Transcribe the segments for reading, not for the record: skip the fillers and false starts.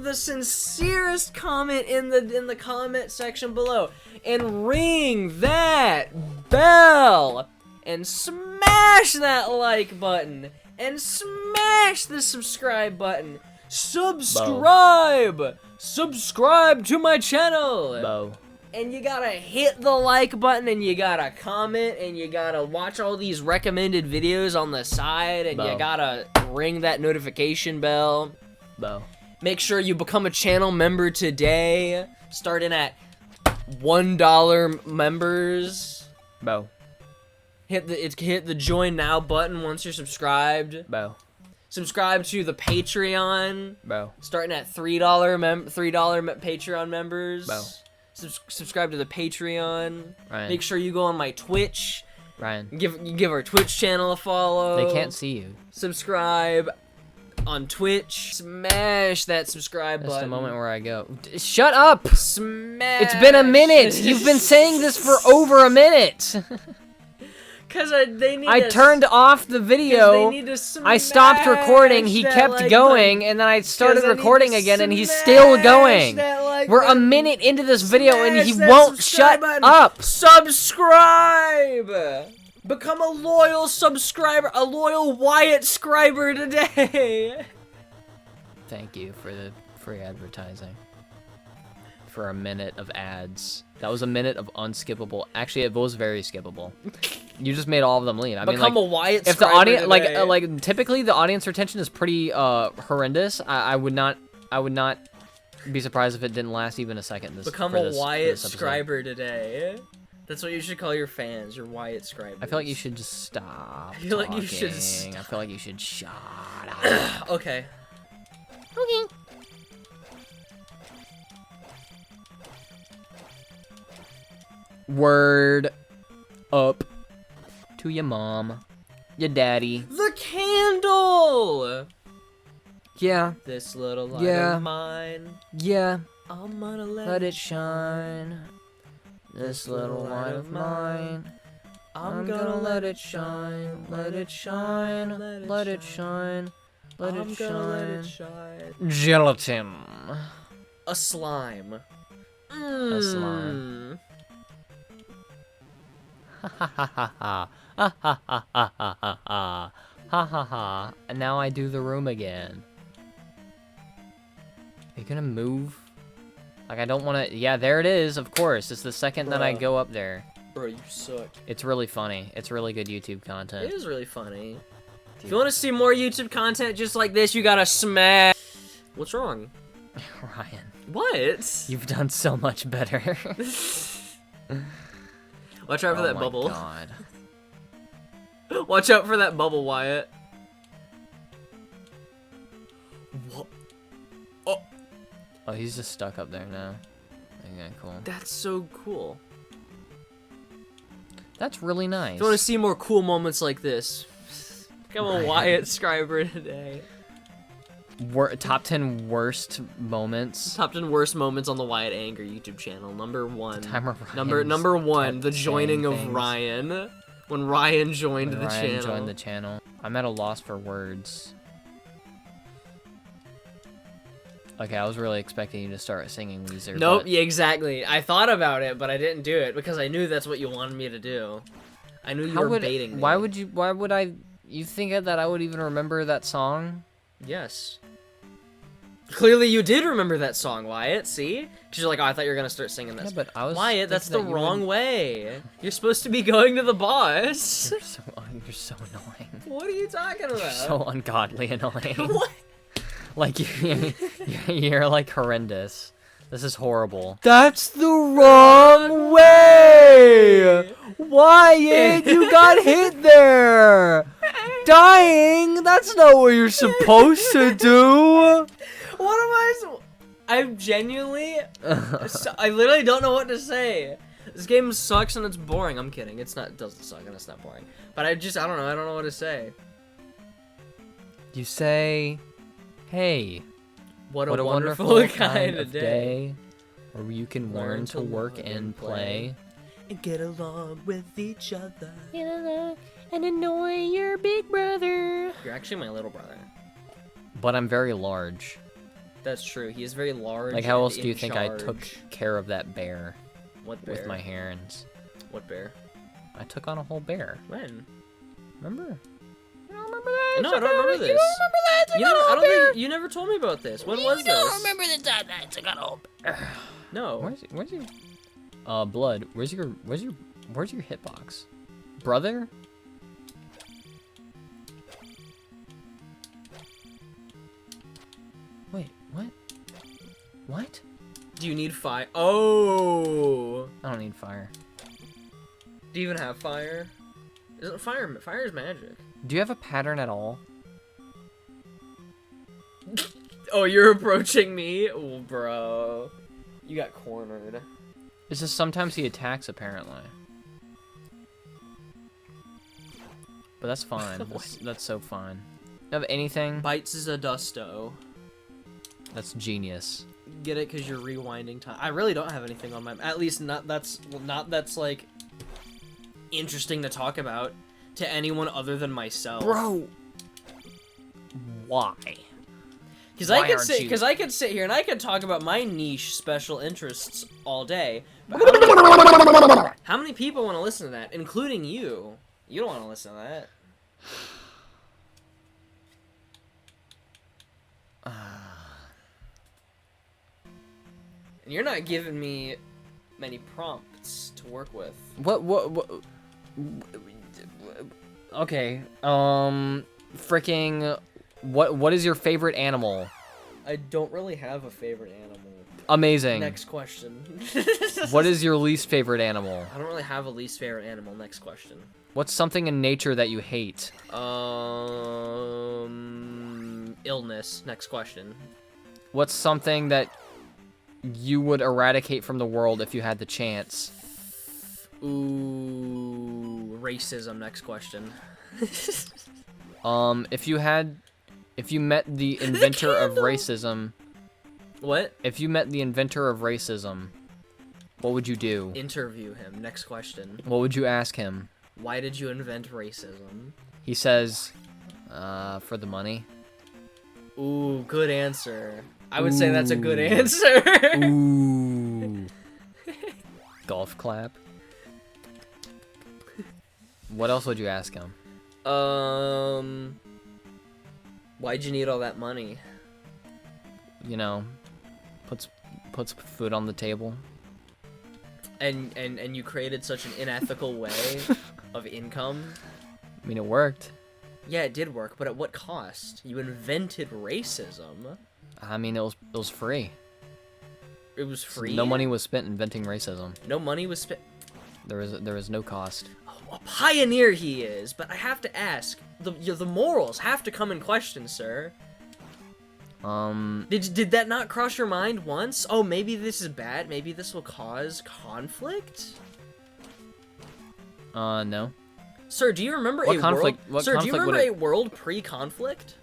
leave the sincerest comment in the comment section below and ring that bell and smash that like button and smash the subscribe button. Subscribe to my channel. And you gotta hit the like button, and you gotta comment, and you gotta watch all these recommended videos on the side, and you gotta ring that notification bell. Make sure you become a channel member today, starting at $1 members. Hit the join now button once you're subscribed. Subscribe to the Patreon. Starting at $3 Patreon members. Subscribe to the Patreon. Make sure you go on my Twitch. Give our Twitch channel a follow. They can't see you. Subscribe on Twitch. Smash that subscribe button. That's the moment where I go, shut up! Smash. It's been a minute. You've been saying this for over a minute. Cause they need. I turned off the video. I stopped recording. He kept going, and then I started recording again, and he's still going. We're a minute into this video, and he won't shut up. Subscribe. Become a loyal subscriber, a loyal Wyatt scriber today. Thank you for the free advertising. For a minute of ads. That was a minute of unskippable. Actually, it was very skippable. You just made all of them leave. I mean, like, a Wyatt if the audience, today. like typically the audience retention is pretty horrendous. I would not be surprised if it didn't last even a second. Become a Wyatt scriber today. That's what you should call your fans, your Wyatt scribers. I feel like you should just stop. I feel like you should. I feel like you should shut up. Okay. Word up to your mom, your daddy. The candle! Yeah. This little light of mine. Yeah. I'm gonna let it shine. This little light of mine. I'm gonna let it shine. Let it shine. Let it shine. Let it shine. Gelatin. A slime. A slime. Ha ha ha ha ha ha ha ha ha ha ha ha ha ha. And now I do the room again. Are you gonna move? Like, I don't want to. Yeah, there it is. Of course, it's the second that I go up there. Bro, you suck. It's really funny. It's really good YouTube content. It is really funny. Dude. If you want to see more YouTube content just like this, you gotta smash. What's wrong? Ryan. What? You've done so much better. Watch out for that bubble. God. Watch out for that bubble, Wyatt. What? Oh, he's just stuck up there now. Okay, cool. That's so cool. That's really nice. If you want to see more cool moments like this, become a Wyatt scriber today. Top 10 worst moments. Top 10 worst moments on the Wyatt Anger YouTube channel. Number 1. Number 1. The joining of Ryan. When Ryan joined the channel. I'm at a loss for words. Okay, I was really expecting you to start singing Weezer. Nope, yeah, exactly. I thought about it, but I didn't do it because I knew that's what you wanted me to do. I knew you were baiting me. Why would I? You think that I would even remember that song? Yes. Clearly you did remember that song, Wyatt, see? Because you're like, oh, I thought you were going to start singing this. Yeah, but I was Wyatt, that's the wrong way. You're supposed to be going to the boss. You're so annoying. What are you talking about? You're so ungodly annoying. What? Like, you're like horrendous. This is horrible. That's the wrong way! Wyatt, you got hit there! Dying? That's not what you're supposed to do! What am I I'm genuinely... I literally don't know what to say. This game sucks and it's boring. I'm kidding. It doesn't suck and it's not boring. But I don't know. I don't know what to say. You say, hey, what a wonderful kind of day. Where you can learn to work and play. And get along with each other. And annoy your big brother. You're actually my little brother. But I'm very large. That's true. He is very large. Like, how and else do you in think I charge. took care of that bear What bear? with my hands? What bear? I took on a whole bear. When? Remember? You don't remember that? No, I don't remember this. You don't remember that? You know, I don't think you never told me about this. When was this? You don't remember the time that I took on a whole bear. No. Where's your blood? Where's your hitbox? Brother? Wait, what? What? Do you need fire? Oh. I don't need fire. Do you even have fire? Isn't fire? Fire is magic. Do you have a pattern at all? Oh, you're approaching me? Oh, bro. You got cornered. It's just sometimes he attacks, apparently. But that's fine. That's so fine. You have anything? Bites is a dusto. That's genius. Get it? Because you're rewinding time. I really don't have anything on my... At least not that's like, interesting to talk about to anyone other than myself. Bro! Why? Because I could sit here and I could talk about my niche special interests all day. But how many people want to listen to that, including you? You don't want to listen to that. And you're not giving me many prompts to work with. What? Okay. Freaking. What is your favorite animal? I don't really have a favorite animal. Amazing. Next question. What is your least favorite animal? I don't really have a least favorite animal. Next question. What's something in nature that you hate? Illness. Next question. What's something that you would eradicate from the world if you had the chance? Ooh, racism. Next question. If you met the inventor of racism. What? If you met the inventor of racism, what would you do? Interview him. Next question. What would you ask him? Why did you invent racism? He says, for the money. Ooh, good answer. I would say that's a good answer. Ooh. Golf clap. What else would you ask him? Why'd you need all that money? You know, puts food on the table. And you created such an unethical way of income. I mean, it worked. Yeah, it did work, but at what cost? You invented racism. I mean, it was free. It was free? No money was spent inventing racism. No money was spent? There was no cost. Oh, a pioneer he is, but I have to ask. The morals have to come in question, sir. Did that not cross your mind once? Oh, maybe this is bad. Maybe this will cause conflict? No. Sir, do you remember What conflict? What Sir, do you conflict would remember it... a world pre-conflict?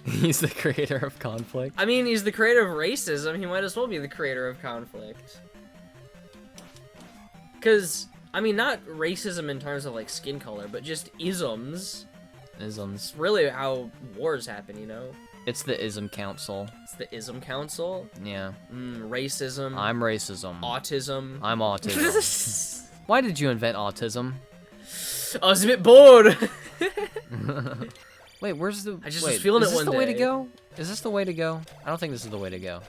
He's the creator of conflict. I mean, he's the creator of racism. He might as well be the creator of conflict. Because, I mean, not racism in terms of, like, skin color, but just isms. Isms. Really how wars happen, you know? It's the Ism Council. It's the Ism Council? Yeah. Racism. I'm racism. Autism. I'm autism. Why did you invent autism? I was a bit bored. Wait, where's the... I just was feeling it one day. Is this the way to go? Is this the way to go? I don't think this is the way to go.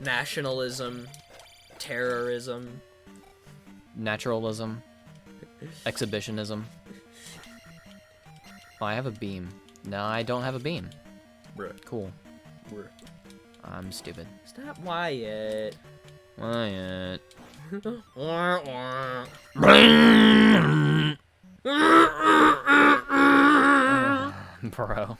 Nationalism. Terrorism. Naturalism. Exhibitionism. Oh, I have a beam. No, I don't have a beam. Bruh. Cool. Bruh. I'm stupid. Stop Wyatt. Wyatt. Bro.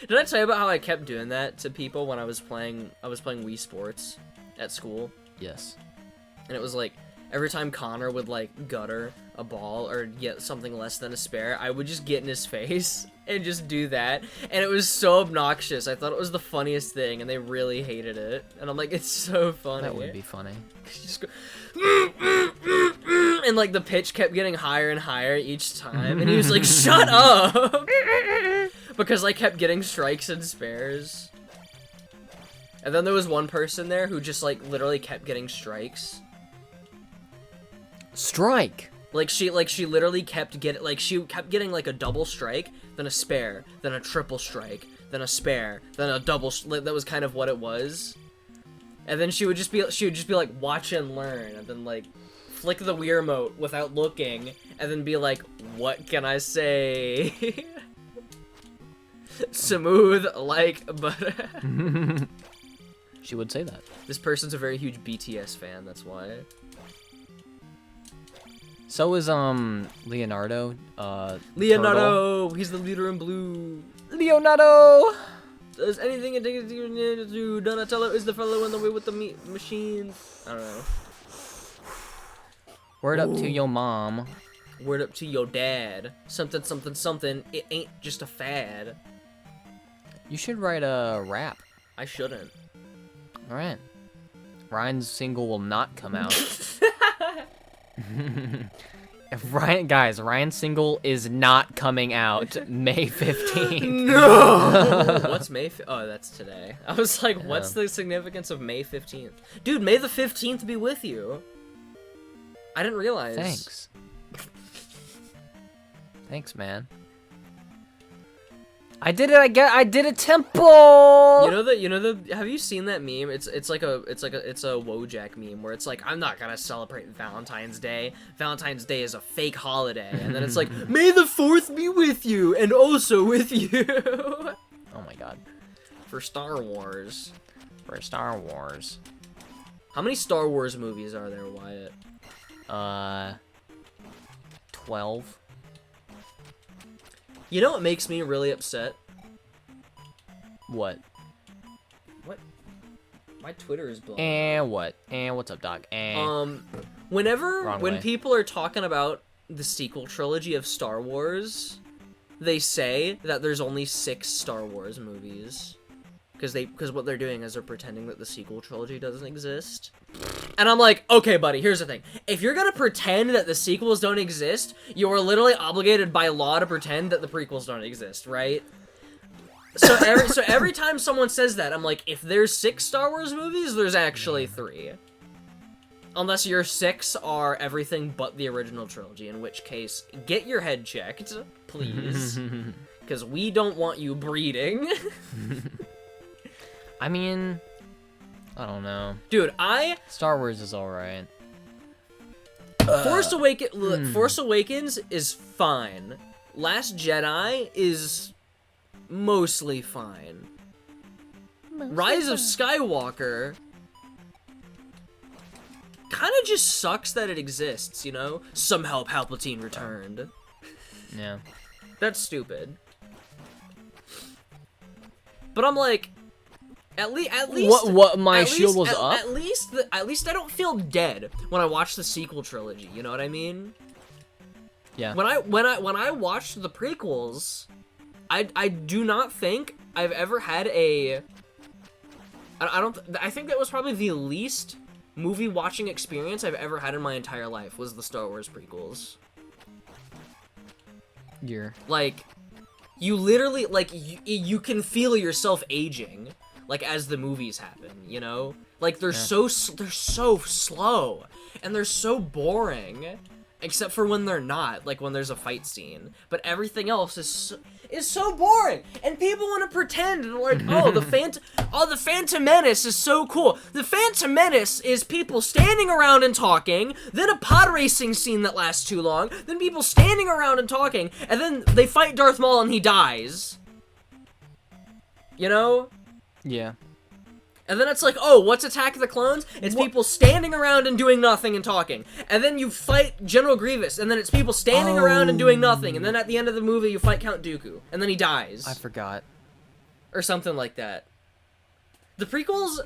Did I tell you about how I kept doing that to people when I was playing Wii Sports at school? Yes. And it was like, every time Connor would, like, gutter a ball or get something less than a spare, I would just get in his face and just do that. And it was so obnoxious. I thought it was the funniest thing, and they really hated it. And I'm like, it's so funny. That would be funny. You just go, and like the pitch kept getting higher and higher each time, and he was like, "Shut up!" Because I kept getting strikes and spares. And then there was one person there who just like literally kept getting strikes. Strike. Like she literally kept getting like a double strike, then a spare, then a triple strike, then a spare, then a double. That was kind of what it was. And then she would just be like, watch and learn, and then like flick the Wii remote without looking, and then be like, what can I say? Smooth like butter. She would say that. This person's a very huge BTS fan, that's why. So is Leonardo. Leonardo, he's the leader in blue. Leonardo. Does anything it takes to do? Donatello is the fellow in the way with the machines. I don't know. Word up to your mom. Word up to your dad. Something, something, something. It ain't just a fad. You should write a rap. I shouldn't. All right. Ryan's single will not come out. Ryan's single is not coming out May 15th. No! What's May? Oh, that's today. I was like, what's the significance of May 15th? Dude, May the 15th be with you. I didn't realize. Thanks. Thanks, man. I did it. I did a temple. You know the. Have you seen that meme? It's a Wojak meme where it's like, I'm not gonna celebrate Valentine's Day. Valentine's Day is a fake holiday, and then it's like, May the 4th be with you, and also with you. Oh my god. For Star Wars. For Star Wars. How many Star Wars movies are there, Wyatt? 12. You know what makes me really upset? What? What? My Twitter is blown. And what? And what's up, Doc? And when people are talking about the sequel trilogy of Star Wars, they say that there's only 6 Star Wars movies. Because what they're doing is they're pretending that the sequel trilogy doesn't exist. And I'm like, okay, buddy, here's the thing. If you're gonna pretend that the sequels don't exist, you are literally obligated by law to pretend that the prequels don't exist, right? So every time someone says that, I'm like, if there's 6 Star Wars movies, there's actually 3. Unless your 6 are everything but the original trilogy, in which case, get your head checked, please. Because we don't want you breeding. I mean, I don't know. Dude, Star Wars is alright. Force Awakens is fine. Last Jedi is mostly fine. Rise of Skywalker kind of just sucks that it exists, you know? Somehow Palpatine returned. Yeah. That's stupid. But I'm like, at least what my shield was up? At least I don't feel dead when I watch the sequel trilogy. You know what I mean? Yeah. When I watched the prequels, I do not think I've ever had a. I think that was probably the least movie watching experience I've ever had in my entire life was the Star Wars prequels. Like, you literally you can feel yourself aging. Like, as the movies happen, you know? Like, they're so slow, and they're so boring, except for when they're not, like when there's a fight scene. But everything else is so boring, and people want to pretend, like, the Phantom Menace is so cool. The Phantom Menace is people standing around and talking, then a pod racing scene that lasts too long, then people standing around and talking, and then they fight Darth Maul and he dies. You know? Yeah. And then it's like, oh, what's Attack of the Clones? It's people standing around and doing nothing and talking. And then you fight General Grievous, and then it's people standing around and doing nothing. And then at the end of the movie, you fight Count Dooku, and then he dies. I forgot. Or something like that. The prequels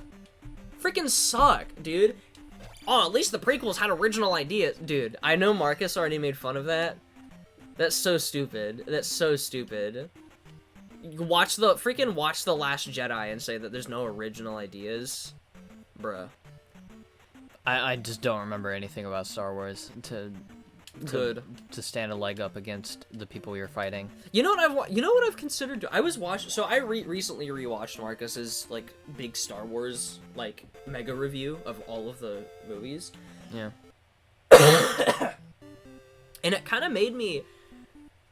freaking suck, dude. Oh, at least the prequels had original ideas. Dude, I know Marcus already made fun of that. That's so stupid. That's so stupid. Watch The Last Jedi and say that there's no original ideas. Bruh. I just don't remember anything about Star Wars to stand a leg up against the people you're fighting. You know what I've considered. I was watching. So I recently rewatched Marcus's like big Star Wars like mega review of all of the movies. Yeah. And it kind of made me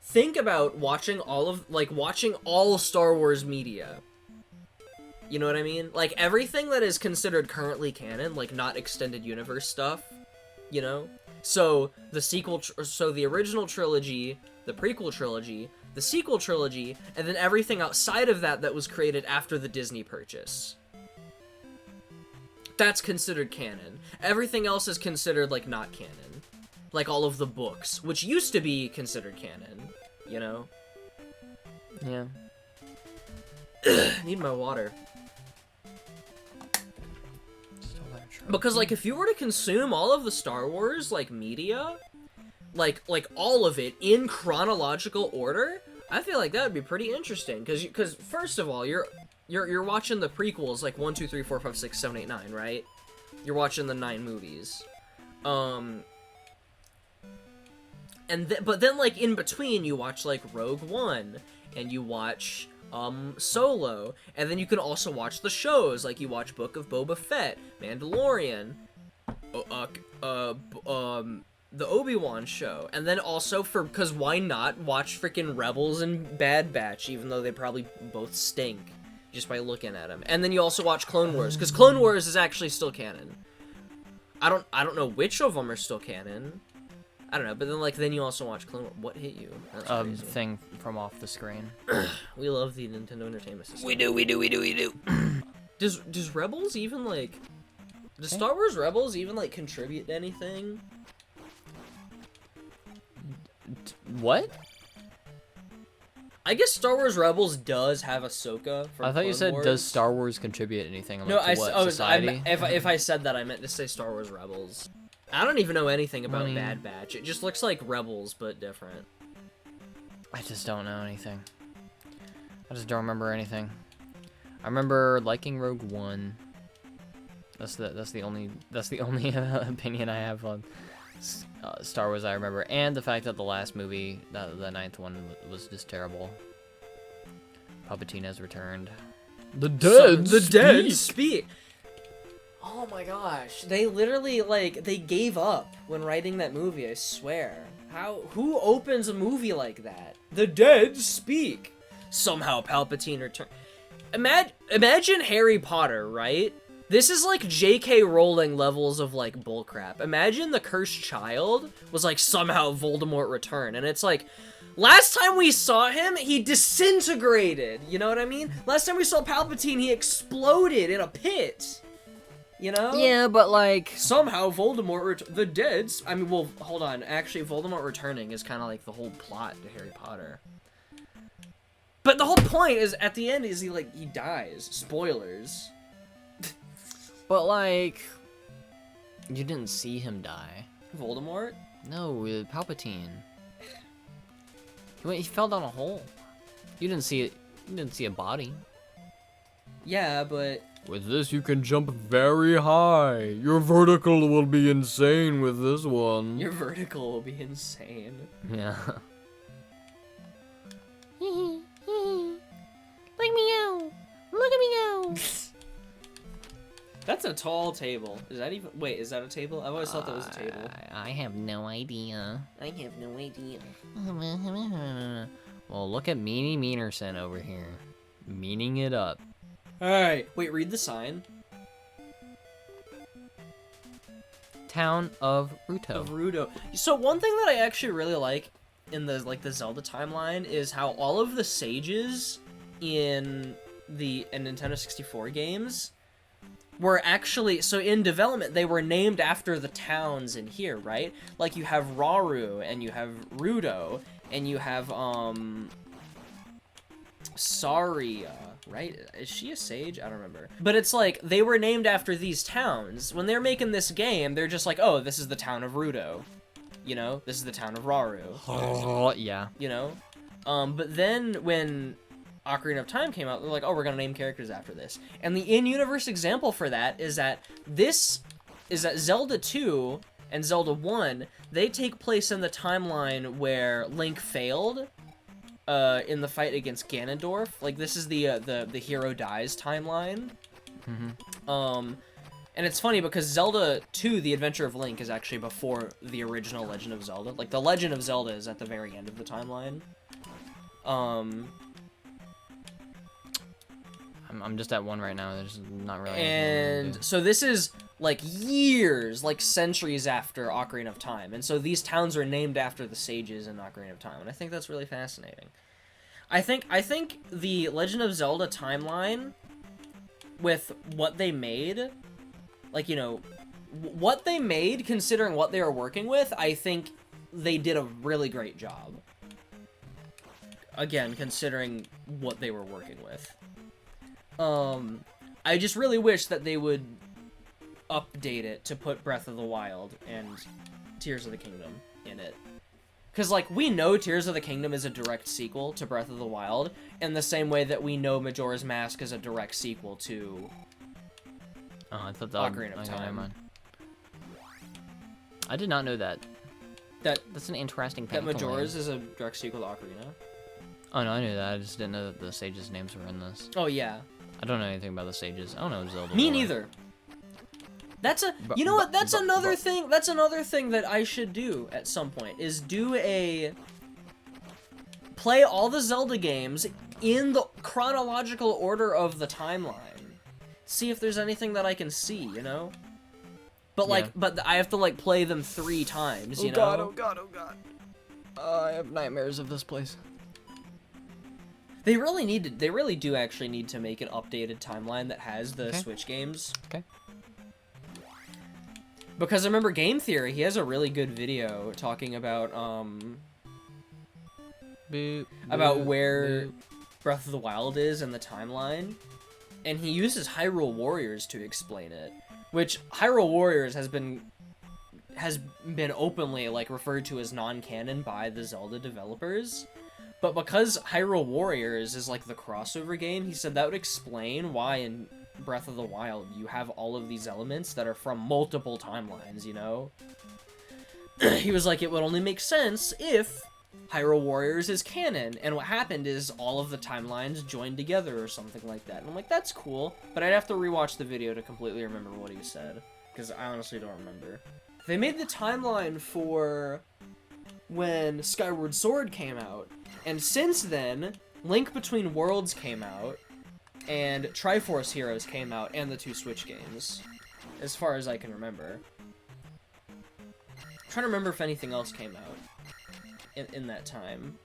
think about watching all Star Wars media. You know what I mean? Like everything that is considered currently canon, like not extended universe stuff, you know? So the so the original trilogy, the prequel trilogy, the sequel trilogy, and then everything outside of that was created after the Disney purchase. That's considered canon. Everything else is considered like not canon. Like all of the books, which used to be considered canon, you know? Yeah. Need my water. Because, like, if you were to consume all of the Star Wars, like, media, like all of it in chronological order, I feel like that would be pretty interesting. Because first of all, you're watching the prequels, like 1, 2, 3, 4, 5, 6, 7, 8, 9, right? You're watching the 9 movies. But then, like, in between, you watch, like, Rogue One, and you watch Solo, and then you can also watch the shows, like you watch Book of Boba Fett, Mandalorian, the Obi-Wan show, and then also because why not watch freaking Rebels and Bad Batch, even though they probably both stink just by looking at them, and then you also watch Clone Wars, because Clone Wars is actually still canon. I don't know which of them are still canon. I don't know, but then you also watch Clone Wars. What hit you? That's crazy. Thing from off the screen. We love the Nintendo Entertainment System. We do. Does Rebels even like... Does Star Wars Rebels even like contribute to anything? What? I guess Star Wars Rebels does have Ahsoka from I thought you Clone said, Wars. does Star Wars contribute anything? Like, No, to society? if I said that, I meant to say Star Wars Rebels. I don't even know anything about Bad Batch. It just looks like Rebels, but different. I just don't know anything. I just don't remember anything. I remember liking Rogue One. That's the only opinion I have on Star Wars I remember, and the fact that the last movie, the 9th one, was just terrible. Palpatine has returned. The dead speak. Oh my gosh, they literally, like, they gave up when writing that movie, I swear. Who opens a movie like that? The dead speak. Somehow Palpatine returned. Imagine Harry Potter, right? This is like J.K. Rowling levels of, like, bullcrap. Imagine the cursed child was like, somehow Voldemort returned, and it's like, last time we saw him, he disintegrated, you know what I mean? Last time we saw Palpatine, he exploded in a pit. You know? Yeah, but like... Somehow Voldemort, the dead... I mean, well, hold on. Actually, Voldemort returning is kind of like the whole plot to Harry Potter. But the whole point is, at the end, is he dies. Spoilers. But like... You didn't see him die. Voldemort? No, Palpatine. He fell down a hole. You didn't see it. You didn't see a body. Yeah, but... With this, you can jump very high. Your vertical will be insane with this one. Your vertical will be insane. Yeah. Look at me go. Look at me go. That's a tall table. Is that even... Wait, is that a table? I always thought that was a table. I have no idea. I have no idea. Well, look at Meanie Meanerson over here. Meaning it up. Alright, wait, read the sign. Town of Ruto. Of Ruto. So one thing that I actually really like in the Zelda timeline is how all of the sages in Nintendo 64 games were actually, so in development, they were named after the towns in here, right? Like, you have Rauru, and you have Ruto, and you have, Saria, right? Is she a sage? I don't remember. But it's like, they were named after these towns. When they're making this game, they're just like, oh, this is the town of Ruto. You know? This is the town of Rauru. Oh, yeah. You know? But then when Ocarina of Time came out, they're like, oh, we're gonna name characters after this. And the in-universe example for that is that this is that Zelda 2 and Zelda 1, they take place in the timeline where Link failed in the fight against Ganondorf. Like, this is the hero dies timeline. And it's funny because Zelda 2, The Adventure of Link, is actually before the original Legend of Zelda. Like, the Legend of Zelda is at the very end of the timeline. I'm just at one right now. There's not really. And so this is like years, like centuries after Ocarina of Time, and so these towns are named after the sages in Ocarina of Time, and I think that's really fascinating. I think the Legend of Zelda timeline, with what they made, like, you know, what they made considering what they were working with, I think they did a really great job. Again, considering what they were working with. I just really wish that they would update it to put Breath of the Wild and Tears of the Kingdom in it. Because, like, we know Tears of the Kingdom is a direct sequel to Breath of the Wild, in the same way that we know Majora's Mask is a direct sequel to I thought that Ocarina of Time. Never mind. I did not know that. That's an interesting fact. That Majora's is a direct sequel to Ocarina. Oh, no, I knew that. I just didn't know that the sages' names were in this. Oh, yeah. I don't know anything about the sages. I don't know Zelda. Me neither. That's a, you know what, that's another thing that I should do at some point, is play all the Zelda games in the chronological order of the timeline. See if there's anything that I can see, you know? But, like, but I have to, like, play them 3 times, you know? Oh god. I have nightmares of this place. They really do actually need to make an updated timeline that has the Switch games. Okay. Because I remember Game Theory, he has a really good video talking about, where Breath of the Wild is in the timeline. And he uses Hyrule Warriors to explain it. Which, Hyrule Warriors has been openly, like, referred to as non-canon by the Zelda developers. But because Hyrule Warriors is, like, the crossover game, he said that would explain why in Breath of the Wild you have all of these elements that are from multiple timelines, you know? He was like, it would only make sense if Hyrule Warriors is canon, and what happened is all of the timelines joined together or something like that. And I'm like, that's cool, but I'd have to rewatch the video to completely remember what he said, because I honestly don't remember. They made the timeline for when Skyward Sword came out, and since then, Link Between Worlds came out, and Triforce Heroes came out, and the 2 Switch games, as far as I can remember. I'm trying to remember if anything else came out in that time.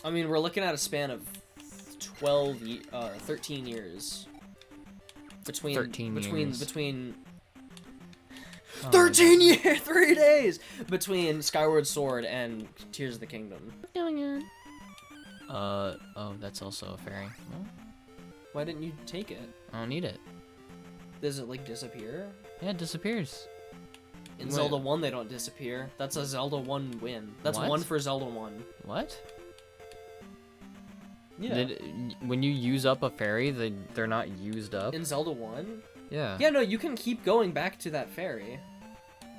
I mean, we're looking at a span of 13 years. Between 13 years, 3 days between Skyward Sword and Tears of the Kingdom. Oh, that's also a fairy. Well, why didn't you take it? I don't need it. Does it, like, disappear? Yeah, it disappears. In Zelda 1, they don't disappear. That's a Zelda 1 win. That's What? 1 for Zelda 1. What? Yeah. When you use up a fairy, they're not used up? In Zelda 1? Yeah. Yeah, no, you can keep going back to that fairy.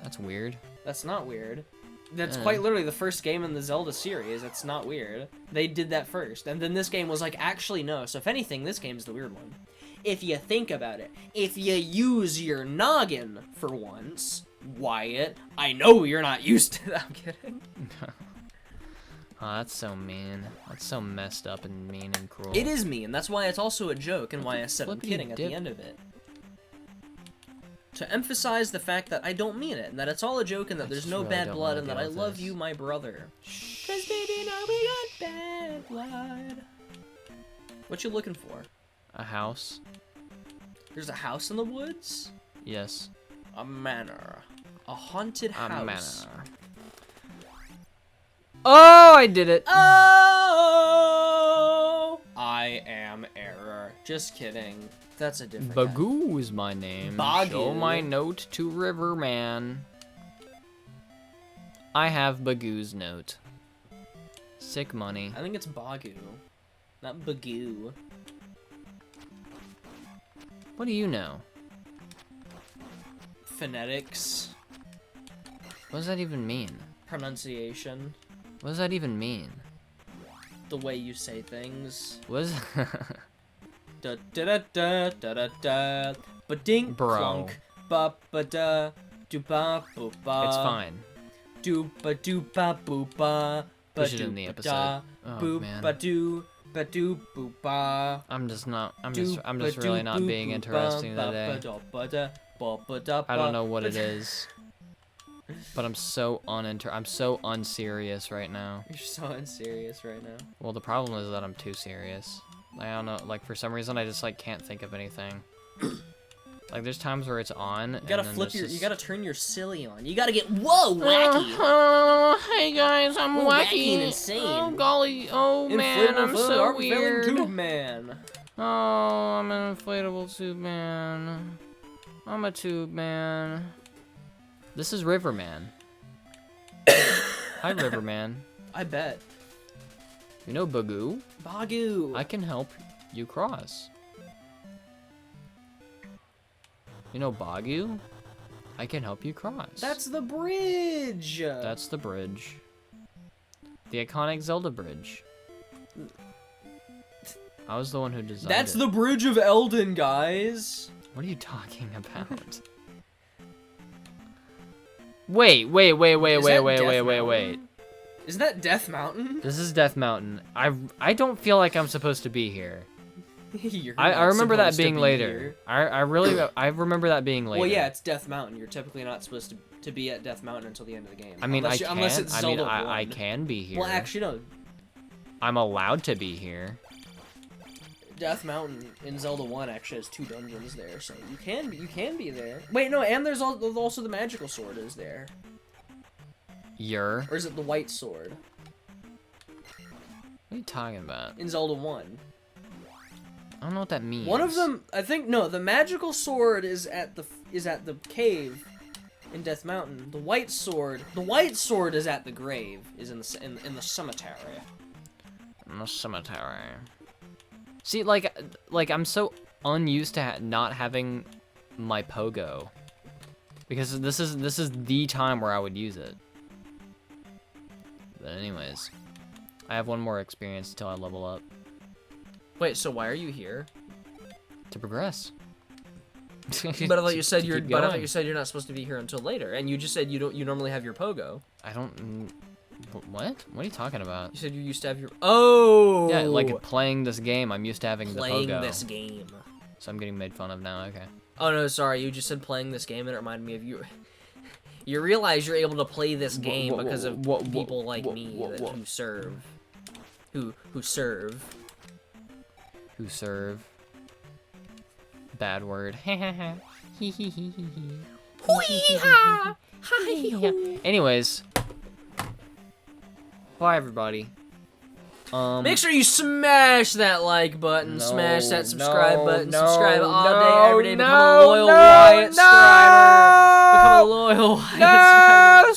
That's weird. That's not weird. That's quite literally the first game in the Zelda series. It's not weird. They did that first. And then this game was like, actually, no. So if anything, this game's the weird one. If you think about it. If you use your noggin for once, Wyatt, I know you're not used to that. I'm kidding. Oh, that's so mean. That's so messed up and mean and cruel. It is mean. That's why it's also a joke and why I said I'm kidding at the end of it. To emphasize the fact that I don't mean it, and that it's all a joke, and that there's no bad blood, and that I love you, my brother. Cause baby, now we got bad blood. What you looking for? A house. There's a house in the woods? Yes. A manor. A haunted house. A manor. Oh, I did it. Oh! I am error. Just kidding. That's a different Bagoo is my name. Bagoo. Show my note to Riverman. I have Bagoo's note. Sick money. I think it's Bagoo, not Bagoo. What do you know? Phonetics. What does that even mean? Pronunciation. What does that even mean? The way you say things. What is Da da da da da da da. Ba dink clunk. Ba ba da. Do ba boo ba. It's fine. Do ba boo ba. Ba Push it in the episode. Oh man. Ba do boo ba. I'm just really not being interesting today. I don't know what it is. But I'm so unserious right now. You're so unserious right now. Well, the problem is that I'm too serious. I don't know, like for some reason I just like can't think of anything. Like there's times where it's on. You gotta you gotta turn your silly on. You gotta get wacky. Hey guys, I'm wacky and insane. Oh golly, oh man, I'm so weird. Tube man. Oh, I'm an inflatable tube man. I'm a tube man. This is Riverman. Hi, Riverman. I bet. You know Bagoo? Bagoo. I can help you cross. You know Bagoo? I can help you cross. That's the bridge. That's the bridge. The iconic Zelda bridge. I was the one who designed it. That's the bridge of Eldon, guys. What are you talking about? Wait. Isn't that Death Mountain? This is Death Mountain. I don't feel like I'm supposed to be here. I remember that being later. I remember that being later. Well, yeah, it's Death Mountain. You're typically not supposed to be at Death Mountain until the end of the game. I mean, unless it's Zelda 1. I can be here. Well, actually, no. I'm allowed to be here. Death Mountain in Zelda 1 actually has 2 dungeons there, so you can be there. Wait, no, and there's also the magical sword is there. Or is it the white sword? What are you talking about? In Zelda 1. I don't know what that means. One of them, I think, no, the magical sword is at the cave in Death Mountain. The white sword is at the grave, is in the cemetery. In the cemetery. See, like I'm so unused to not having my pogo, because this is the time where I would use it. But anyways, I have one more experience until I level up. Wait, so why are you here? To progress. But I thought you said you're not supposed to be here until later, and you just said you normally have your pogo. I don't. What? What are you talking about? You said you used to have your... Oh! Yeah, like playing this game, I'm used to having the pogo. Playing this game. So I'm getting made fun of now, okay. Oh, no, sorry, you just said playing this game, and it reminded me of you. You realize you're able to play this game because of people like me who serve. Who serve. Who serve. Bad word. Anyways... Bye, everybody. Make sure you smash that like button, smash that subscribe button, subscribe all day, every day, become a loyal Wyatt subscriber. Become a loyal Wyatt subscriber.